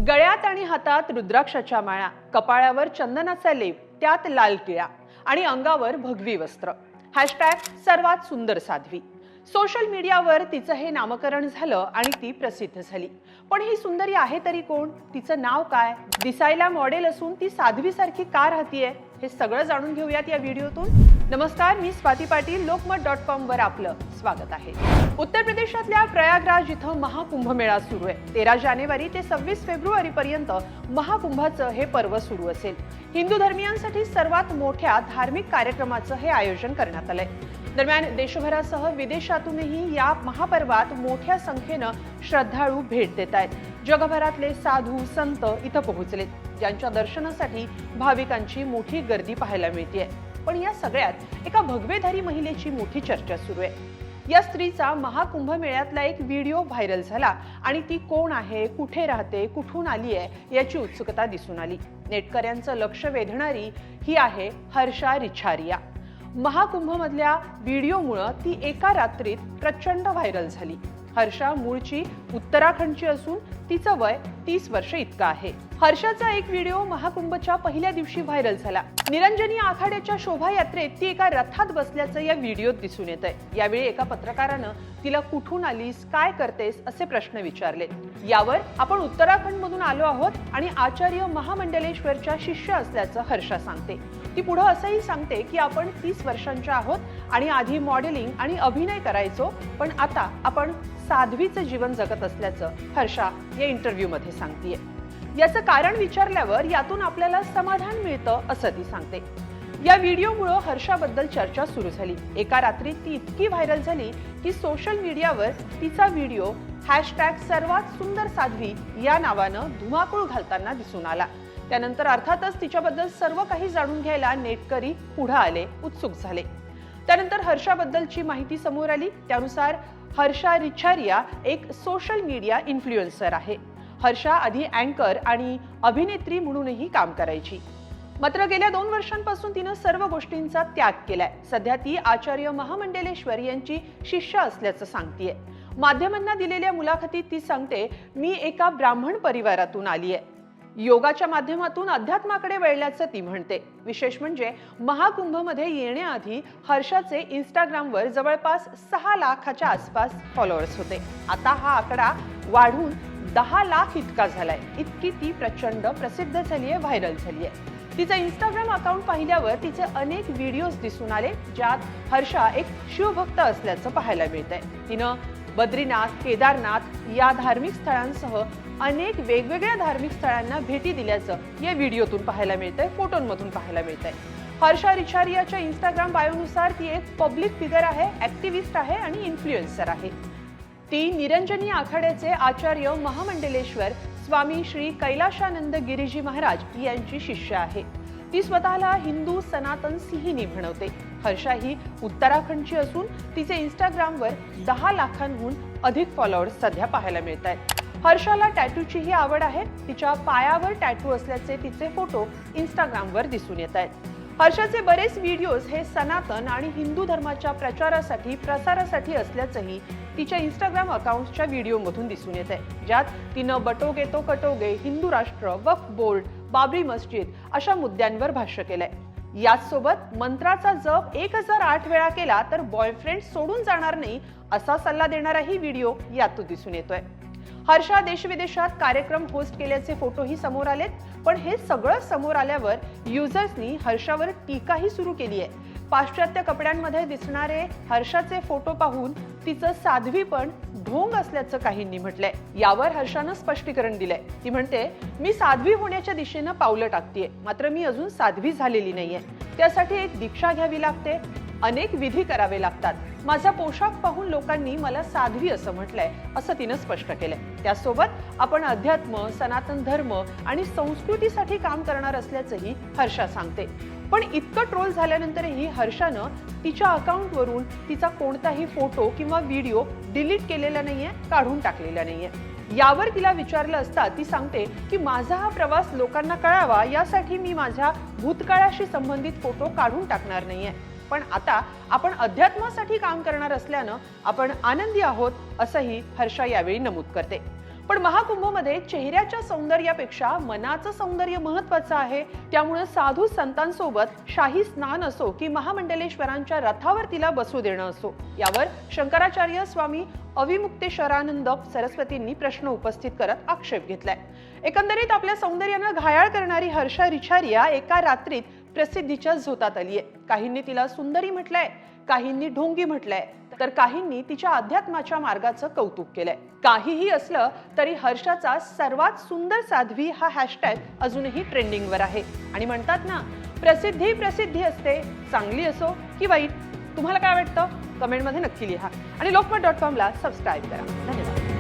गळ्यात आणि हातात रुद्राक्षाच्या माळा, कपाळावर चंदनाचा लेप, त्यात लाल टिळा आणि अंगावर भगवी वस्त्र. सर्वात सुंदर साध्वी. सोशल मीडियावर तिचं हे नामकरण झालं आणि ती प्रसिद्ध झाली. पण ही सुंदरी आहे तरी कोण? तिचं नाव काय? दिसायला मॉडेल असून ती साध्वीसारखी का राहतीये? हे सगळं जाणून घेऊयात या व्हिडिओतून. नमस्कार, मी स्वाती पाटील. लोकमत.com वर आपलं स्वागत आहे. उत्तर प्रदेशातल्या प्रयागराज इथं महाकुंभमेळा सुरू आहे. 13 जानेवारी ते 26 फेब्रुवारी पर्यंत महाकुंभाचं हे पर्व सुरू असेल. हिंदू धर्मियांसाठी सर्वात मोठ्या धार्मिक कार्यक्रमाचं हे आयोजन करण्यात आलंय. दरम्यान देशभरासह विदेशातूनही या महापर्वात मोठ्या संख्येनं श्रद्धाळू भेट देत आहेत. जगभरातले साधू संत इथं पोहोचलेत, ज्यांच्या दर्शनासाठी भाविकांची मोठी गर्दी पाहायला मिळतेय. पण या सगळ्यात एका भगवेधारी महिलेची मोठी चर्चा सुरू आहे. या स्त्रीचा महाकुंभ मेळ्यातला एक व्हिडिओ व्हायरल झाला आणि ती कोण आहे, कुठे राहते, कुठून आली आहे याची उत्सुकता दिसून आली. नेटकऱ्यांचं लक्ष वेधणारी ही आहे हर्षा रिछारिया. महाकुंभमधल्या व्हिडिओमुळे ती एका रात्रीत प्रचंड व्हायरल झाली. हर्षा मूळची उत्तराखंडची असून तिचं वय 30 वर्ष इतकं आहे. हर्षाचा एक व्हिडिओ महाकुंभच्या पहिल्या दिवशी व्हायरल झाला. निरंजनी आखाड्याच्या शोभायात्रेत ती एका रथात बसल्याचं या व्हिडिओत दिसून येतंय. यावेळी एका पत्रकारानं तिला कुठून आलीस, काय करतेस असे प्रश्न विचारले. यावर आपण उत्तराखंड मधून आलो आहोत आणि आचार्य महामंडलेश्वरच्या शिष्य असल्याचं हर्षा सांगते. ती पुढे असंही सांगते की आपण 30 वर्षांच्या आहोत आणि आधी मॉडेलिंग आणि अभिनय करायचो, पण आता आपण साध्वीचं जीवन जगत असल्याचं हर्षा या इंटरव्ह्यू मध्ये सांगतेय. याचं कारण विचारल्यावर यातून आपल्याला समाधान मिळतं असं ती सांगते. या व्हिडिओमुळे हर्षाबद्दल चर्चा सुरू झाली. एका रात्रीत ती इतकी व्हायरल झाली की सोशल मीडियावर तिचा व्हिडिओ सर्वात सुंदर साध्वी या नावानं धुमाकूळ घालताना दिसून आला. त्यानंतर अर्थातच तिच्याबद्दल सर्व काही जाणून घ्यायला नेटकरी पुढे आले, उत्सुक झाले. त्यानंतर हर्षाबद्दलची माहिती समोर आली. त्यानुसार हर्षा रिछारिया एक सोशल मीडिया इन्फ्लुएन्सर आहे. हर्षा आधी अँकर आणि अभिनेत्री म्हणूनही काम करायची. मात्र गेल्या 2 वर्षांपासून तिनं सर्व गोष्टींचा त्याग केलाय. सध्या ती आचार्य महामंडलेश्वर यांची शिष्य असल्याचं सांगतेय. माध्यमांना दिलेल्या मुलाखतीत ती सांगते, मी एका ब्राह्मण परिवारातून आली आहे. योगाच्या माध्यमातून अध्यात्माकडे वळल्याचं ती म्हणते. विशेष म्हणजे महाकुंभमध्ये येण्याआधी हर्षाचे इंस्टाग्रामवर जवळपास 6 लाखाच्या आसपास फॉलोअर्स होते. आता हा आकडा वाढून 10 लाख इतका झालाय. इतकी ती प्रचंड प्रसिद्ध झालीये, व्हायरल झालीये. तिचं इंस्टाग्राम अकाउंट पाहिल्यावर तिचे अनेक व्हिडिओज दिसून आले, ज्यात हर्षा एक शिवभक्त असल्याचं पाहायला मिळतंय. तिनं बद्रीनाथ, केदारनाथ या धार्मिक स्थळांसह अनेक वेगवेगळ्या धार्मिक स्थळांना भेटी दिल्याचं या व्हिडिओतून पाहायला मिळतंय, फोटोंमधून पाहायला मिळतंय. हर्षा रिछारियाच्या इंस्टाग्राम बायोनुसार ती एक पब्लिक फिगर आहे, ऍक्टिव्हिस्ट आहे आणि इन्फ्लुएन्सर आहे. ती निरंजनी आखाड्याचे आचार्य महामंडलेश्वर स्वामी श्री कैलाशानंद गिरीजी महाराज यांची शिष्य आहे. ती स्वतःला हिंदू सनातन सिंहिणी म्हणवते. हर्षा ही उत्तराखंडची असून तिचे इंस्टाग्रामवर 10 लाखांहून अधिक फॉलोअर्स सध्या पाहायला मिळत आहेत. हर्षाला टॅटूचीही आवड आहे. तिच्या पायावर टॅटू असल्याचे तिचे फोटो इंस्टाग्रामवर दिसून येत आहेत. हर्षाचे बरेच व्हिडिओज हे सनातन आणि हिंदू धर्माच्या प्रसारासाठी असल्याचंही तिच्या इंस्टाग्राम अकाउंटच्या व्हिडिओमधून दिसून येत आहे, ज्यात तिनं बटोगे तो कटोगे, हिंदू राष्ट्र, वक्फ बोर्ड, बाबरी मस्जिद अशा मुद्द्यांवर भाष्य केलंय. याचसोबत मंत्राचा जप 1008 वेळा केला तर बॉयफ्रेंड सोडून जाणार नाही असा सल्ला देणाराही व्हिडिओ यातून दिसून येतोय. हर्षा देशविदेशात कार्यक्रम होस्ट केल्याचे फोटोही समोर आलेत. पण हे सगळं समोर आल्यावर युजर्सनी हर्षावर टीकाही सुरू केली आहे. पाश्चात्य कपड्यांमध्ये दिसणारे हर्षाचे फोटो पाहून तिचं साध्वीपण ढोंग असल्याचं काहींनी म्हटलंय. यावर हर्षानं स्पष्टीकरण दिलंय. ती म्हणते, मी साध्वी होण्याच्या दिशेनं पावलं टाकतेय, मात्र मी अजून साध्वी झालेली नाहीये. त्यासाठी एक दीक्षा घ्यावी लागते, अनेक विधी करावे लागतात. माझा पोशाख पाहून लोकांनी मला साध्वी असं म्हटलंय, असं तिनं स्पष्ट केलंय. त्यासोबत आपण अध्यात्म, सनातन धर्म आणि संस्कृतीसाठी काम करणार असल्याचंही हर्षा सांगते. पण इतकं ट्रोल झाल्यानंतरही हर्षानं तिच्या अकाउंटवरून तिचा कोणताही फोटो किंवा व्हिडिओ डिलीट केलेला नाहीये, काढून टाकलेला नाहीये. यावर तिला विचारलं असता ती सांगते की माझा हा प्रवास लोकांना कळावा यासाठी मी माझ्या भूतकाळाशी संबंधित फोटो काढून टाकणार नाहीये. पण आता आपण अध्यात्मासाठी काम करणार असल्यानं आपण आनंदी आहोत असंही हर्षा यावेळी नमूद करते. पण महाकुंभमध्ये चेहऱ्याच्या सौंदर्यापेक्षा मनाचं सौंदर्य महत्वाचं आहे. त्यामुळे साधू संतांसोबत शाही स्नान असो की महामंडलेश्वरांच्या रथावर तिला बसू देणं असो, यावर शंकराचार्य स्वामी अविमुक्तेश्वरानंद सरस्वतींनी प्रश्न उपस्थित करत आक्षेप घेतलाय. एकंदरीत आपल्या सौंदर्यानं घायाळ करणारी हर्षा रिछारिया एका रात्रीत प्रसिद्धीच्या झोतात आलीये. काहींनी तिला सुंदरी म्हटलंय, काहींनी ढोंगी म्हटलंय, तर काहींनी तिच्या अध्यात्माच्या मार्गाचं कौतुक केलंय. काहीही असलं तरी हर्षाचा सर्वात सुंदर साध्वी हा हॅशटॅग अजूनही ट्रेंडिंगवर आहे. आणि म्हणतात ना, प्रसिद्धी प्रसिद्धी असते, चांगली असो की वाईट. तुम्हाला काय वाटतं? कमेंटमध्ये नक्की लिहा आणि lokmat.com ला सबस्क्राईब करा. धन्यवाद.